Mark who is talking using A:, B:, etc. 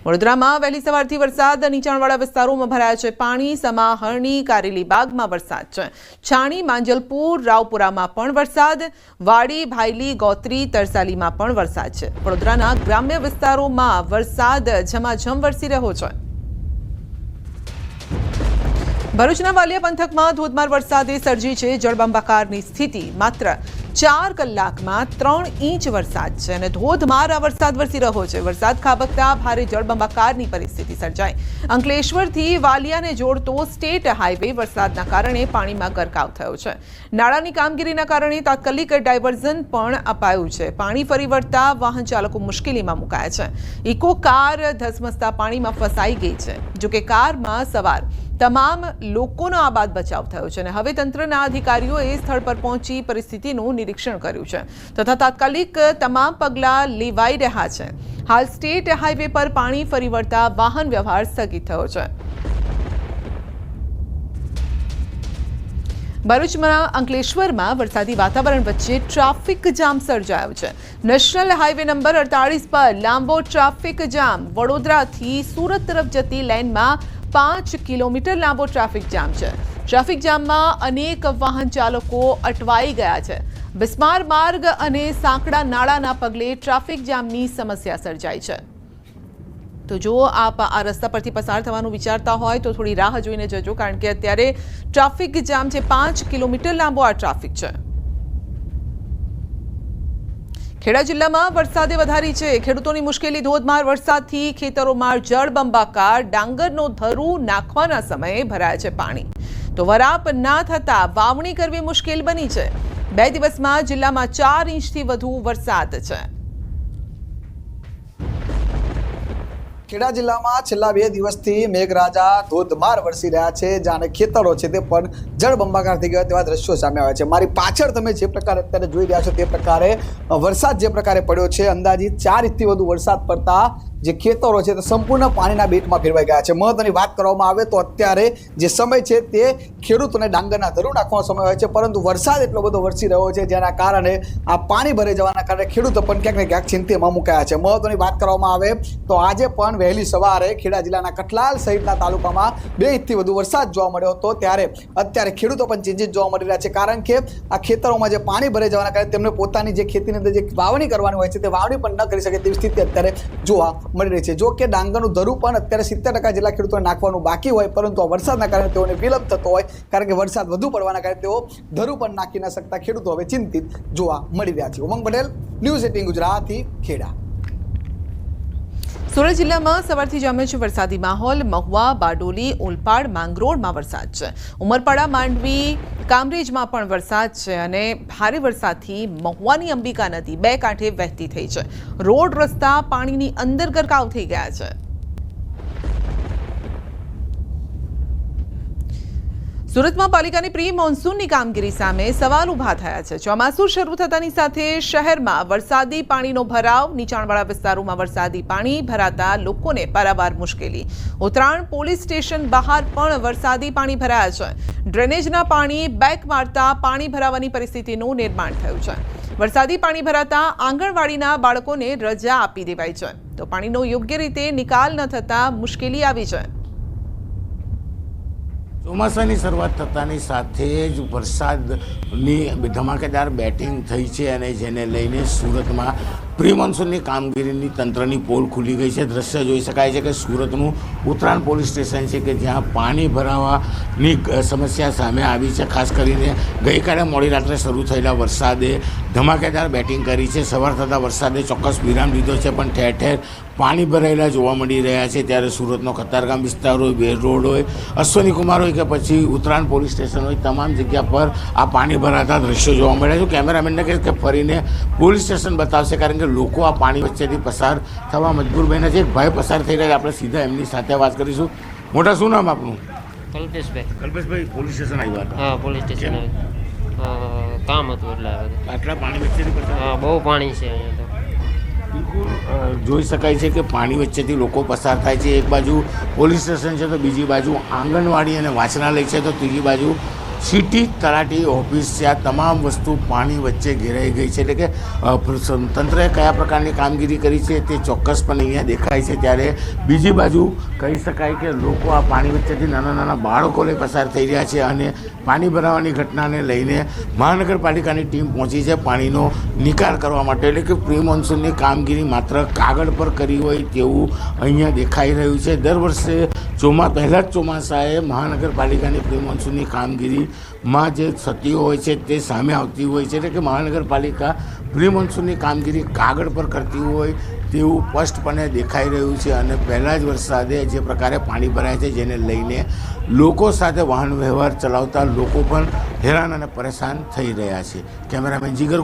A: વડોદરામાં વહેલી સવારથી વરસાદ, નીચાણવાળા વિસ્તારોમાં ભરાયા છે પાણી. સમા, હરણી, કારેલીબાગમાં વરસાદ છે. છાણી, માંજલપુર, રાવપુરામાં પણ વરસાદ. વાડી, ભાયલી, ગોત્રી, તરસાલીમાં પણ વરસાદ છે. વડોદરાના ગ્રામ્ય વિસ્તારોમાં વરસાદ ઝમાઝમ વરસી રહ્યો છે. ભરૂચના વાલિયા પંથકમાં ધોધમાર વરસાદે સર્જી છે જળબંબાકારની સ્થિતિ. માત્ર 4 કલાકમાં 3 ઇંચ વરસાદ છે અને ધોધમાર આ વરસાદ વરસી રહ્યો છે. વરસાદ ખાબકતા ભારે જળબંબાકારની પરિસ્થિતિ સર્જાઈ. અંકલેશ્વરથી વાલિયાને જોડતો સ્ટેટ હાઈવે વરસાદના કારણે પાણીમાં ગરકાવ થયો છે. નાળાની કામગીરીના કારણે તાત્કાલિક ડાયવર્ઝન પણ અપાયું છે. પાણી ફરી વળતા વાહન ચાલકો મુશ્કેલીમાં મુકાયા છે. ઇકો કાર ધસમસતા પાણીમાં ફસાઈ ગઈ છે. જોકે કારમાં સવાર તમામ લોકોનો આબાદ બચાવ થયો છે અને હવે તંત્રના અધિકારીઓએ સ્થળ પર પહોંચી પરિસ્થિતિનું નિરીક્ષણ કર્યું છે તથા તાત્કાલિક તમામ પગલાં લેવાઈ રહ્યા છે. હાલ સ્ટેટ હાઈવે પર પાણી ફરી વળતા વાહન વ્યવહાર સ્થગિત થયો છે. ભરૂચમાં અંકલેશ્વરમાં વરસાદી વાતાવરણ વચ્ચે ટ્રાફિક જામ સર્જાયો છે. નેશનલ હાઈવે નંબર 48 પર લાંબો ટ્રાફિક જામ. વડોદરાથી સુરત તરફ જતી લેનમાં 5 કિલોમીટર લાંબો ટ્રાફિક જામ છે. ટ્રાફિક જામમાં અનેક વાહન ચાલકો અટવાઈ ગયા છે. બિસ્માર માર્ગ અને સાંકડા નાળાના પગલે ટ્રાફિક જામની સમસ્યા સર્જાઈ છે. તો જો આપ આ રસ્તા પરથી પસાર થવાનું વિચારતા હોય તો થોડી રાહ જોઈને જજો, કારણ કે અત્યારે ટ્રાફિક જામ છે. 5 કિલોમીટર લાંબો આ ટ્રાફિક છે. ખેડા જિલ્લામાં વરસાદે વધારી છે ખેડૂતોની મુશ્કેલી. ધોધમાર વરસાદથી ખેતરોમાં જળબંબાકાર. ડાંગરનો ધરુ નાખવાના સમયે ભરાયા છે પાણી. તો વરાપ ના થતા વાવણી કરવી મુશ્કેલ બની છે. 2 દિવસમાં જિલ્લામાં 4 ઇંચથી વધુ વરસાદ છે.
B: ખેડા જિલ્લામાં છેલ્લા 2 દિવસથી મેઘરાજા ધોધમાર વરસી રહ્યા છે. જાણે ખેતરો છે તે પણ જળબંબાકાર થઈ ગયા તેવા દ્રશ્યો સામે આવ્યા છે. મારી પાછળ તમે જે પ્રકારે અત્યારે જોઈ રહ્યા છો તે પ્રકારે વરસાદ જે પ્રકારે પડ્યો છે, અંદાજિત 4 ઇંચથી વધુ વરસાદ પડતા જે ખેતરો છે તે સંપૂર્ણ પાણીના બેટમાં ફેરવાઈ ગયા છે. મહત્વની વાત કરવામાં આવે તો અત્યારે જે સમય છે તે ખેડૂતોને ડાંગરના ધરું નાખવાનો સમય હોય છે, પરંતુ વરસાદ એટલો બધો વરસી રહ્યો છે જેના કારણે આ પાણી ભરાઈ જવાના કારણે ખેડૂતો પણ ક્યાંક ને ક્યાંક ચિંતામાં મુકાયા છે. મહત્વની વાત કરવામાં આવે તો આજે પણ વહેલી સવારે ખેડા જિલ્લાના કઠલાલ સહિતના તાલુકામાં 2 ઇંચથી વધુ વરસાદ જોવા મળ્યો હતો. ત્યારે અત્યારે ખેડૂતો પણ ચિંતિત જોવા મળી રહ્યા છે, કારણ કે આ ખેતરોમાં જે પાણી ભરાઈ જવાના કારણે તેમને પોતાની જે ખેતીની અંદર જે વાવણી કરવાની હોય છે તે વાવણી પણ ન કરી શકે તેવી સ્થિતિ અત્યારે જોવા મળી રહી છે. જો કે ડાંગરનું ધરું પણ અત્યારે 70% જેટલા ખેડૂતોને નાખવાનું બાકી હોય, પરંતુ આ વરસાદના કારણે તેઓને વિલંબ થતો હોય, કારણ કે વરસાદ વધુ પડવાના કારણે તેઓ ધરું પણ નાખી ન શકતા ખેડૂતો હવે ચિંતિત જોવા મળી રહ્યા છે. ઉમંગ પટેલ, ન્યૂઝ 18 ગુજરાતી, ખેડા.
A: સુરત જિલ્લામાં સવારથી જામ્યો છે વરસાદી માહોલ. મહુવા, બારડોલી, ઓલપાડ, માંગરોળમાં વરસાદ છે. ઉમરપાડા, માંડવી, કામરેજમાં પણ વરસાદ છે અને ભારે વરસાદથી મહુવાની અંબિકા નદી 2 કાંઠે વહેતી થઈ છે. રોડ રસ્તા પાણીની અંદર ગરકાવ થઈ ગયા છે. સુરતમાં પાલિકાની પ્રી મોન્સૂનની કામગીરી સામે સવાલ ઊભા થયા છે. ચોમાસું શરૂ થતાની સાથે શહેરમાં વરસાદી પાણીનો ભરાવ. નીચાણવાળા વિસ્તારોમાં વરસાદી પાણી ભરાતા લોકોને પારાવાર મુશ્કેલી. ઉત્તરાયણ પોલીસ સ્ટેશન બહાર પણ વરસાદી પાણી ભરાયા છે. ડ્રેનેજના પાણી બેક મારતા પાણી ભરાવાની પરિસ્થિતિનું નિર્માણ થયું છે. વરસાદી પાણી ભરાતા આંગણવાડીના બાળકોને રજા આપી દેવાઈ છે. તો પાણીનો યોગ્ય રીતે નિકાલ ન થતા મુશ્કેલી આવી છે.
C: ચોમાસાની શરૂઆત થતાની સાથે જ વરસાદની ધમાકેદાર બેટિંગ થઈ છે અને જેને લઈને સુરતમાં પ્રી મોન્સૂનની કામગીરીની તંત્રની પોલ ખુલી ગઈ છે. દ્રશ્ય જોઈ શકાય છે કે સુરતનું ઉત્તરાયણ પોલીસ સ્ટેશન છે કે જ્યાં પાણી ભરાવાની સમસ્યા સામે આવી છે. ખાસ કરીને ગઈકાલે મોડી રાત્રે શરૂ થયેલા વરસાદે ધમાકેદાર બેટિંગ કરી છે. સવાર થતાં વરસાદે ચોક્કસ વિરામ લીધો છે, પણ ઠેર ઠેર પાણી ભરાયેલા જોવા મળી રહ્યા છે. ત્યારે સુરતનો કતારગામ વિસ્તાર હોય, બેર રોડ હોય, અશ્વની કુમાર હોય કે પછી ઉત્તરાયણ પોલીસ સ્ટેશન હોય, તમામ જગ્યા પર આ પાણી ભરાતા દ્રશ્યો જોવા મળ્યા છે. કેમેરામેનને કહે કે ફરીને પોલીસ સ્ટેશન બતાવશે, કારણ કે લોકો આ પાણી વચ્ચેથી પસાર થવા મજબૂર બન્યા છે. એક ભાઈ પસાર થઈ રહ્યા છે, આપણે સીધા એમની સાથે વાત કરીશું. મોટા, શું નામ આપનું?
D: કલ્પેશભાઈ.
C: કલ્પેશભાઈ, પોલીસ સ્ટેશન આવ્યા હતા?
D: હા, પોલીસ સ્ટેશન કામ હતું એટલે
C: આટલા પાણી વચ્ચેથી પસાર?
D: હા, બહુ પાણી છે અહીંયા તો.
C: બિલકુલ જોઈ શકાય છે કે પાણી વચ્ચેથી લોકો પસાર થાય છે. એક બાજુ પોલીસ સ્ટેશન છે તો બીજી બાજુ આંગણવાડી અને વાંચનાલય છે, તો ત્રીજી બાજુ સિટી તલાટી ઓફિસ છે, આ તમામ વસ્તુ પાણી વચ્ચે ઘેરાઈ ગઈ છે. એટલે કે તંત્રએ કયા પ્રકારની કામગીરી કરી છે તે ચોક્કસપણે અહીંયા દેખાય છે. ત્યારે બીજી બાજુ કહી શકાય કે લોકો આ પાણી વચ્ચેથી નાના નાના બાળકોને પસાર થઈ રહ્યા છે અને પાણી ભરાવાની ઘટનાને લઈને મહાનગરપાલિકાની ટીમ પહોંચી છે પાણીનો નિકાલ કરવા માટે. એટલે કે પ્રી મોન્સૂનની કામગીરી માત્ર કાગળ પર કરી હોય તેવું અહીંયા દેખાઈ રહ્યું છે. દર વર્ષે પહેલાં જ ચોમાસાએ મહાનગરપાલિકાની પ્રી મોન્સૂનની કામગીરીમાં જે થતી હોય છે તે સામે આવતી હોય છે. એટલે કે મહાનગરપાલિકા પ્રી મોન્સૂનની કામગીરી કાગળ પર કરતી હોય તેવું સ્પષ્ટપણે દેખાઈ રહ્યું છે. અને પહેલાં જ વરસાદે જે પ્રકારે પાણી ભરાય છે જેને લઈને લોકો સાથે વાહન વ્યવહાર ચલાવતા લોકો પણ હેરાન અને પરેશાન થઈ રહ્યા છે. કેમેરામેન જીગર